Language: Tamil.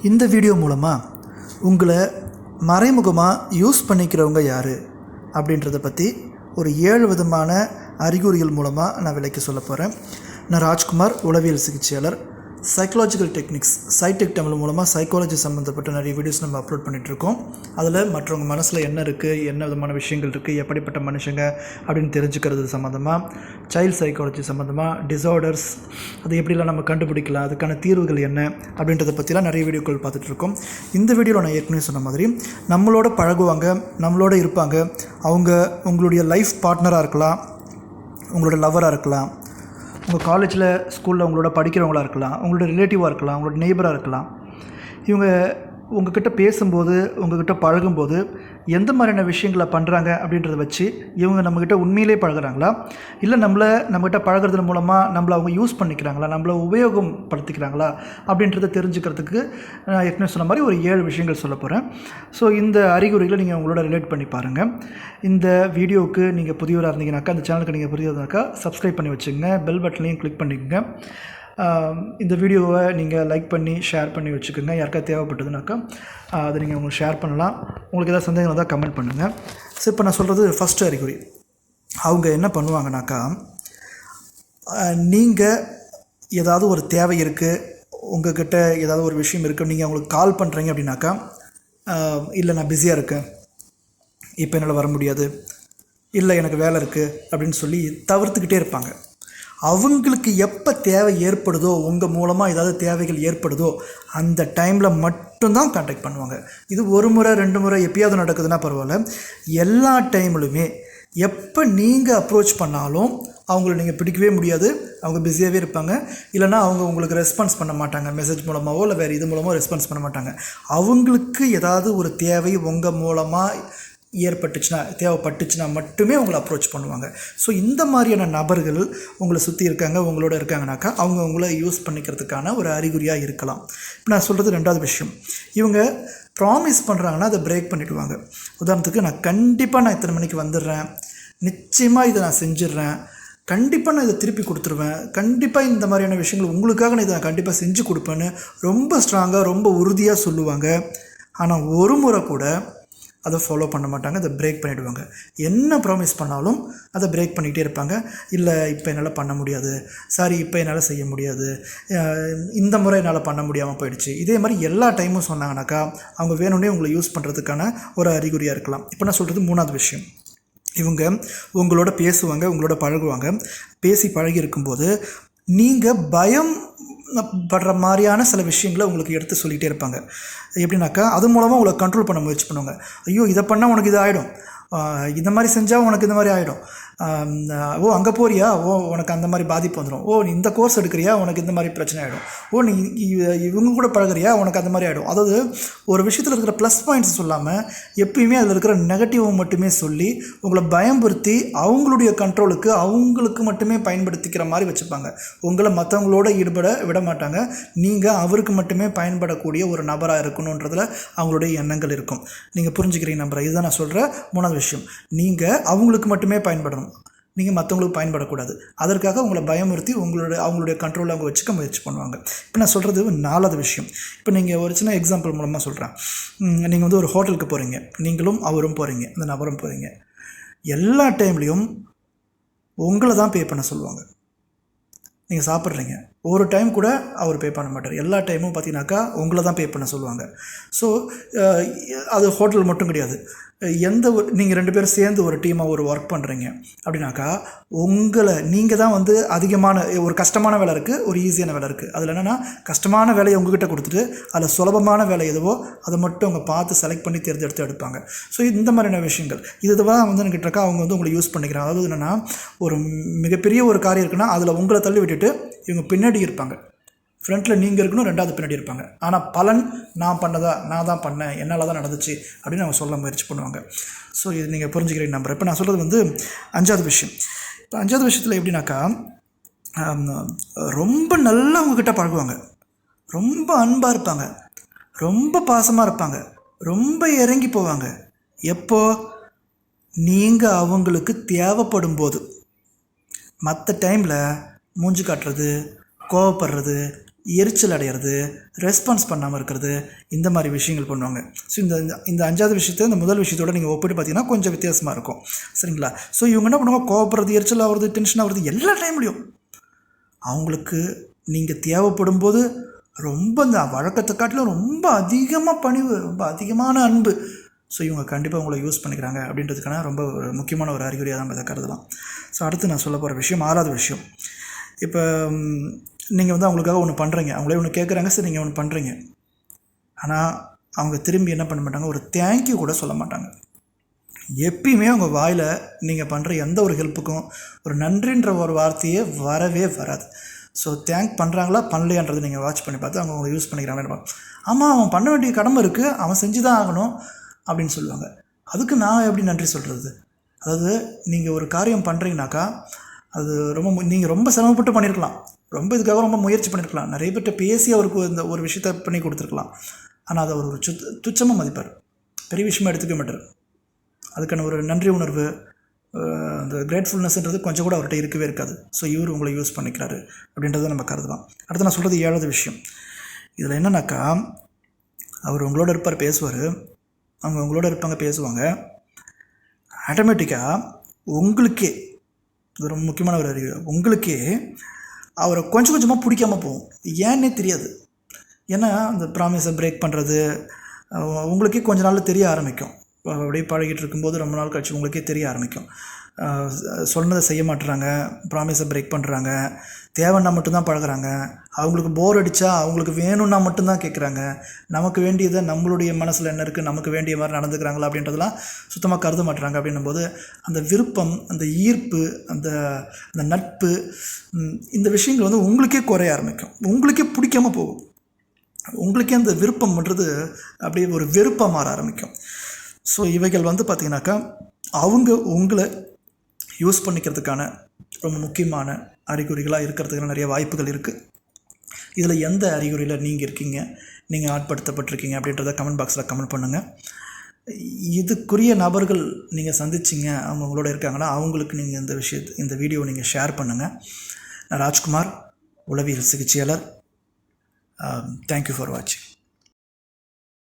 இந்த வீடியோ மூலமாக உங்களை மறைமுகமாக யூஸ் பண்ணிக்கிறவங்க யார் அப்படின்றத பற்றி ஒரு 7 விதமான அறிகுறிகள் மூலமாக நான் விளக்கி சொல்ல போகிறேன். நான் ராஜ்குமார், உளவியல் சிகிச்சையாளர். சைக்கலாஜிக்கல் டெக்னிக்ஸ் சைடெக் தமிழ் மூலமாக சைக்காலஜி சம்மந்தப்பட்ட நிறைய வீடியோஸ் நம்ம அப்லோட் பண்ணிகிட்ருக்கோம். அதில் மற்றவங்க மனசில் என்ன இருக்குது, என்ன விதமான விஷயங்கள் இருக்குது, எப்படிப்பட்ட மனுஷங்க அப்படின்னு தெரிஞ்சுக்கிறது சம்மந்தமாக, சைல்டு சைக்காலஜி சம்மந்தமாக, டிஸார்டர்ஸ் அது எப்படிலாம் நம்ம கண்டுபிடிக்கலாம், அதுக்கான தீர்வுகள் என்ன அப்படின்றத பற்றிலாம் நிறைய வீடியோக்கள் பார்த்துட்ருக்கோம். இந்த வீடியோவில் நான் ஏற்கனவே சொன்ன மாதிரி நம்மளோட பழகுவாங்க, நம்மளோட இருப்பாங்க. அவங்க உங்களுடைய லைஃப் பார்ட்னராக இருக்கலாம், உங்களோட லவராக இருக்கலாம், உங்கள் காலேஜில் ஸ்கூலில் உங்களோட படிக்கிறவங்களாக இருக்கலாம், உங்களோட ரிலேட்டிவாக இருக்கலாம், உங்களோட நெய்பராக இருக்கலாம். இவங்க உங்கள்கிட்ட பேசும்போது, உங்கள்கிட்ட பழகும்போது எந்த மாதிரியான விஷயங்களை பண்ணுறாங்க அப்படின்றத வச்சு இவங்க நம்மக்கிட்ட உண்மையிலே பழகுறாங்களா, இல்லை நம்மக்கிட்ட பழகிறது மூலமாக நம்மளை அவங்க யூஸ் பண்ணிக்கிறாங்களா, நம்மளை உபயோகப்படுத்திக்கிறாங்களா அப்படின்றத தெரிஞ்சுக்கிறதுக்கு நான் ஏற்கனவே சொன்ன மாதிரி ஒரு 7 விஷயங்கள் சொல்ல போகிறேன். ஸோ இந்த அறிகுறிகளை நீங்கள் உங்களோட ரிலேட் பண்ணி பாருங்கள். இந்த வீடியோவுக்கு நீங்கள் புதியவராக இருந்தீங்கன்னாக்கா, அந்த சேனலுக்கு நீங்கள் புதியவராக சப்ஸ்கிரைப் பண்ணி வச்சுக்கோங்க, பெல் பட்டனையும் கிளிக் பண்ணிக்கோங்க. இந்த வீடியோவை நீங்கள் லைக் பண்ணி ஷேர் பண்ணி வச்சுக்கோங்க. யாருக்கா தேவைப்பட்டதுனாக்கா அதை நீங்கள் உங்களுக்கு ஷேர் பண்ணலாம். உங்களுக்கு ஏதாவது சந்தேகம் இருந்தால் கமெண்ட் பண்ணுங்கள். ஸோ இப்போ நான் சொல்கிறது ஃபஸ்ட்டு அறிகுறி. அவங்க என்ன பண்ணுவாங்கனாக்கா, நீங்கள் ஏதாவது ஒரு தேவை இருக்குது, உங்கள்கிட்ட ஏதாவது ஒரு விஷயம் இருக்குது, நீங்கள் அவங்களுக்கு கால் பண்ணுறீங்க அப்படின்னாக்கா, இல்லை நான் பிஸியாக இருக்கேன், இப்போ என்னால் வர முடியாது, இல்லை எனக்கு வேலை இருக்குது அப்படின்னு சொல்லி தவிர்த்துக்கிட்டே இருப்பாங்க. அவங்களுக்கு எப்போ தேவை ஏற்படுதோ, உங்கள் மூலமாக ஏதாவது தேவைகள் ஏற்படுதோ அந்த டைமில் மட்டும்தான் கான்டாக்ட் பண்ணுவாங்க. இது 1 முறை 2 முறை எப்பயாவது நடக்குதுன்னா பரவாயில்ல. எல்லா டைம்லுமே எப்போ நீங்கள் அப்ரோச் பண்ணாலும் அவங்கள நீங்கள் பிடிக்கவே முடியாது. அவங்க பிஸியாகவே இருப்பாங்க, இல்லைனா அவங்க உங்களுக்கு ரெஸ்பான்ஸ் பண்ண மாட்டாங்க. மெசேஜ் மூலமாகவோ இல்லை வேறு இது மூலமாக ரெஸ்பான்ஸ் பண்ண மாட்டாங்க. அவங்களுக்கு ஏதாவது ஒரு தேவை உங்கள் மூலமாக தேவைப்பட்டுச்சுன்னா மட்டுமே உங்களை அப்ரோச் பண்ணுவாங்க. ஸோ இந்த மாதிரியான நபர்கள் உங்களை சுற்றி இருக்காங்க, உங்களோட இருக்காங்கனாக்கா அவங்க உங்களை யூஸ் பண்ணிக்கிறதுக்கான ஒரு அறிகுறியாக இருக்கலாம். இப்போ நான் சொல்கிறது 2வது விஷயம். இவங்க ப்ராமிஸ் பண்ணுறாங்கன்னா அதை பிரேக் பண்ணிவிடுவாங்க. உதாரணத்துக்கு, நான் இத்தனை மணிக்கு வந்துடுறேன், நிச்சயமாக இதை நான் செஞ்சிடுறேன், கண்டிப்பாக நான் இதை திருப்பி கொடுத்துருவேன், கண்டிப்பாக இந்த மாதிரியான விஷயங்கள் உங்களுக்காக நான் இதை கண்டிப்பாக செஞ்சு கொடுப்பேன்னு ரொம்ப ஸ்ட்ராங்காக ரொம்ப உறுதியாக சொல்லுவாங்க. ஆனால் ஒரு முறை கூட அதை ஃபாலோ பண்ண மாட்டாங்க, அதை பிரேக் பண்ணிவிடுவாங்க. என்ன ப்ராமிஸ் பண்ணாலும் அதை பிரேக் பண்ணிக்கிட்டே இருப்பாங்க. இல்லை இப்போ என்னால் பண்ண முடியாது, சாரி இப்போ என்னால் செய்ய முடியாது, இந்த முறை என்னால் பண்ண முடியாமல் போயிடுச்சு. இதே மாதிரி எல்லா டைமும் சொன்னாங்கனாக்கா அவங்க வேணும்னே உங்களை யூஸ் பண்ணுறதுக்கான ஒரு அறிகுறியாக இருக்கலாம். இப்போ நான் சொல்கிறது 3வது விஷயம். இவங்க உங்களோட பேசுவாங்க, உங்களோட பழகுவாங்க. பேசி பழகி இருக்கும்போது நீங்கள் பயம் படுற மாதிரியான சில விஷயங்களை உங்களுக்கு எடுத்து சொல்லிகிட்டே இருப்பாங்க. எப்படின்னாக்கா, அது மூலமாக உங்களை கண்ட்ரோல் பண்ண முயற்சி பண்ணுவாங்க. ஐயோ இதை பண்ணால் உனக்கு இது ஆகிடும், இந்த மாதிரி செஞ்சால் உனக்கு இந்த மாதிரி ஆகிடும், ஓ அங்கே போறியா, ஓ உனக்கு அந்த மாதிரி பாதிப்பு வந்துடும், ஓ நீ இந்த கோர்ஸ் எடுக்கிறியா, உனக்கு இந்த மாதிரி பிரச்சனை ஆகிடும், ஓ நீ இவங்க கூட பழகுறியா, உனக்கு அந்த மாதிரி ஆகிடும். அதாவது ஒரு விஷயத்தில் இருக்கிற ப்ளஸ் பாயிண்ட்ஸ் சொல்லாமல் எப்பயுமே அதில் இருக்கிற நெகட்டிவை மட்டுமே சொல்லி உங்களை பயம்படுத்தி அவங்களுடைய கண்ட்ரோலுக்கு அவங்களுக்கு மட்டுமே பயன்படுத்திக்கிற மாதிரி வச்சுப்பாங்க. உங்களை மற்றவங்களோட ஈடுபட விட மாட்டாங்க. நீங்கள் அவருக்கு மட்டுமே பயன்படக்கூடிய ஒரு நபராக இருக்கணுன்றதில் அவங்களுடைய எண்ணங்கள் இருக்கும். நீங்கள் புரிஞ்சுக்கிறீங்க நம்புகிறேன். இதுதான் நான் சொல்கிற 3வது விஷயம். நீங்கள் அவங்களுக்கு மட்டுமே பயன்படணும், நீங்கள் மற்றவங்களுக்கு பயன்படக்கூடாது. அதற்காக உங்களை பயமுறுத்தி அவங்களுடைய கண்ட்ரோலில் அவங்க வச்சுக்க முயற்சி பண்ணுவாங்க. இப்போ நான் சொல்கிறது 4வது விஷயம். இப்போ நீங்கள் ஒரு சின்ன எக்ஸாம்பிள் மூலமாக சொல்கிறேன். நீங்கள் ஒரு ஹோட்டலுக்கு போகிறீங்க, நீங்களும் அவரும் போகிறீங்க, அந்த நபரும் போகிறீங்க. எல்லா டைம்லேயும் உங்களை தான் பே பண்ண சொல்லுவாங்க. நீங்கள் சாப்பிட்றீங்க, ஒரு டைம் கூட அவர் பே பண்ண மாட்டார். எல்லா டைமும் பார்த்தீங்கன்னாக்கா உங்களை தான் பே பண்ண சொல்லுவாங்க. ஸோ அது ஹோட்டல் மட்டும் கிடையாது, நீங்கள் 2 பேரும் சேர்ந்து ஒரு டீமாக ஒரு ஒர்க் பண்ணுறீங்க அப்படின்னாக்கா நீங்கள் தான் அதிகமான ஒரு கஷ்டமான வேலை இருக்குது, ஒரு ஈஸியான வேலை இருக்குது. அதில் என்னென்னா, கஷ்டமான வேலையை உங்ககிட்ட கொடுத்துட்டு அதில் சுலபமான வேலை எதுவோ அதை மட்டும் அவங்க பார்த்து செலக்ட் பண்ணி தேர்ந்தெடுத்து எடுப்பாங்க. ஸோ இந்த மாதிரியான விஷயங்கள் இதுதான் கிட்டக்கா அவங்க உங்களை யூஸ் பண்ணிக்கிறாங்க. அதாவது என்னென்னா, ஒரு மிகப்பெரிய ஒரு காரியம் இருக்குன்னா அதில் உங்களை தள்ளி விட்டுட்டு இவங்க பின்னாடி இருப்பாங்க. ஃப்ரண்ட்டில் நீங்கள் இருக்கணும், 2வது பின்னாடி இருப்பாங்க. ஆனால் பலன் நான் தான் பண்ணேன், என்னால் தான் நடந்துச்சு அப்படின்னு அவங்க சொல்ல முயற்சி பண்ணுவாங்க. ஸோ இது நீங்கள் புரிஞ்சுக்கிறீங்க நம்புறேன். இப்போ நான் சொல்கிறது 5வது விஷயம். இப்போ 5வது விஷயத்தில் எப்படின்னாக்கா, ரொம்ப நல்லா உங்ககிட்ட பழகுவாங்க, ரொம்ப அன்பாக இருப்பாங்க, ரொம்ப பாசமாக இருப்பாங்க, ரொம்ப இறங்கி போவாங்க. எப்போ? நீங்கள் அவங்களுக்கு தேவைப்படும் போது. மற்ற டைமில் மூஞ்சி காட்டுறது, கோவப்படுறது, எரிச்சல் அடைகிறது, ரெஸ்பான்ஸ் பண்ணாமல் இருக்கிறது, இந்த மாதிரி விஷயங்கள் பண்ணுவாங்க. ஸோ இந்த 5வது விஷயத்தை இந்த முதல் விஷயத்தோடு நீங்கள் ஒப்பிட்டு பார்த்தீங்கன்னா கொஞ்சம் வித்தியாசமாக இருக்கும். சரிங்களா? ஸோ இவங்க என்ன பண்ணுவாங்க, கோவப்படுறது, எரிச்சல் ஆகிறது, டென்ஷன் ஆகிறது எல்லா டைம்லையும் அவங்களுக்கு நீங்கள் தேவைப்படும் போது ரொம்ப இந்த வழக்கத்தை காட்டிலும் ரொம்ப அதிகமாக பணிவு, ரொம்ப அதிகமான அன்பு. ஸோ இவங்க கண்டிப்பாக உங்களை யூஸ் பண்ணிக்கிறாங்க அப்படின்றதுக்கான ரொம்ப ஒரு முக்கியமான ஒரு அறிகுறியாக தான் இதை கருதலாம். ஸோ அடுத்து நான் சொல்ல போகிற விஷயம் 6வது விஷயம். இப்போ நீங்கள் வந்து அவங்களுக்காக ஒன்று பண்ணுறீங்க, அவங்களே ஒன்று கேட்குறாங்க, சரி நீங்கள் ஒன்று பண்ணுறீங்க. ஆனால் அவங்க திரும்பி என்ன பண்ண மாட்டாங்க, ஒரு தேங்க்யூ கூட சொல்ல மாட்டாங்க. எப்பயுமே அவங்க வாயில் நீங்கள் பண்ணுற எந்த ஒரு ஹெல்ப்புக்கும் ஒரு நன்றின்ற ஒரு வார்த்தையே வரவே வராது. ஸோ தேங்க் பண்ணுறாங்களா பண்ணலையான்றது நீங்கள் வாட்ச் பண்ணி பார்த்து அவங்க யூஸ் பண்ணிக்கிறாங்க. ஆமாம், அவன் பண்ண வேண்டிய கடமை இருக்குது, அவன் செஞ்சு தான் ஆகணும் அப்படின்னு சொல்லுவாங்க. அதுக்கு நான் எப்படி நன்றி சொல்கிறது? அதாவது நீங்கள் ஒரு காரியம் பண்ணுறீங்கனாக்கா அது நீங்கள் ரொம்ப சிரமப்பட்டு பண்ணியிருக்கலாம், ரொம்ப இதுக்காக ரொம்ப முயற்சி பண்ணியிருக்கலாம், நிறைய பேர்கிட்ட பேசி அவருக்கு இந்த ஒரு விஷயத்த பண்ணி கொடுத்துருக்கலாம். ஆனால் அதை அவர் ஒரு துச்சமாக மதிப்பார், பெரிய விஷயமாக எடுத்துக்க மாட்டார். அதுக்கான ஒரு நன்றி உணர்வு, அந்த கிரேட்ஃபுல்னஸ்ன்றது கொஞ்சம் கூட அவர்கிட்ட இருக்கவே இருக்காது. ஸோ இவர் உங்களை யூஸ் பண்ணிக்கிறாரு அப்படின்றத நம்ம கருதலாம். அடுத்து நான் சொல்கிறது 7வது விஷயம். இதில் என்னன்னாக்கா, அவர் உங்களோட இருப்பார், பேசுவார், அவங்க உங்களோட இருப்பாங்க, பேசுவாங்க. ஆட்டோமேட்டிக்காக உங்களுக்கே, இது ரொம்ப முக்கியமான ஒரு அறிவு, உங்களுக்கே அவரை கொஞ்சம் கொஞ்சமாக பிடிக்காமல் போகும். ஏன்னே தெரியாது. ஏன்னா அந்த ப்ராமிஸை பிரேக் பண்ணுறது உங்களுக்கே கொஞ்ச நாள் தெரிய ஆரம்பிக்கும். அப்படியே பழகிட்டு இருக்கும்போது ரொம்ப நாள் கழிச்சு உங்களுக்கே தெரிய ஆரம்பிக்கும். சொன்னதை செய்ய மாட்டுறாங்க, ப்ராமிஸை பிரேக் பண்ணுறாங்க, தேவைன்னா மட்டும்தான் பழகுறாங்க, அவங்களுக்கு போர் அடித்தா அவங்களுக்கு வேணும்னா மட்டும்தான் கேட்குறாங்க, நமக்கு வேண்டியதை நம்மளுடைய மனசில் என்ன இருக்குது, நமக்கு வேண்டிய மாதிரி நடந்துக்கிறாங்களா அப்படின்றதெல்லாம் சுத்தமாக கருத மாட்டுறாங்க. அப்படின்னும்போது அந்த விருப்பம், அந்த ஈர்ப்பு, அந்த நட்பு, இந்த விஷயங்கள் வந்து உங்களுக்கே குறைய ஆரம்பிக்கும், உங்களுக்கே பிடிக்காமல் போகும், உங்களுக்கே அந்த விருப்பம்ன்றது அப்படியே ஒரு வெறுப்பாக மாற ஆரம்பிக்கும். ஸோ இவைகள் வந்து பார்த்திங்கனாக்கா அவங்க உங்களை யூஸ் பண்ணிக்கிறதுக்கான ரொம்ப முக்கியமான அறிகுறிகளாக இருக்கிறதுக்கான நிறைய வாய்ப்புகள் இருக்குது. இதில் எந்த அறிகுறியில் நீங்கள் இருக்கீங்க, நீங்கள் ஆட்படுத்தப்பட்டிருக்கீங்க அப்படின்றத கமெண்ட் பாக்ஸில் கமெண்ட் பண்ணுங்கள். இதுக்குரிய நபர்கள் நீங்கள் சந்திச்சிங்க, அவங்க உங்களோட இருக்காங்கன்னா அவங்களுக்கு நீங்கள் இந்த வீடியோ நீங்கள் ஷேர் பண்ணுங்கள். நான் ராஜ்குமார், உளவியல் சிகிச்சையாளர். தேங்க்யூ ஃபார் வாட்சிங்.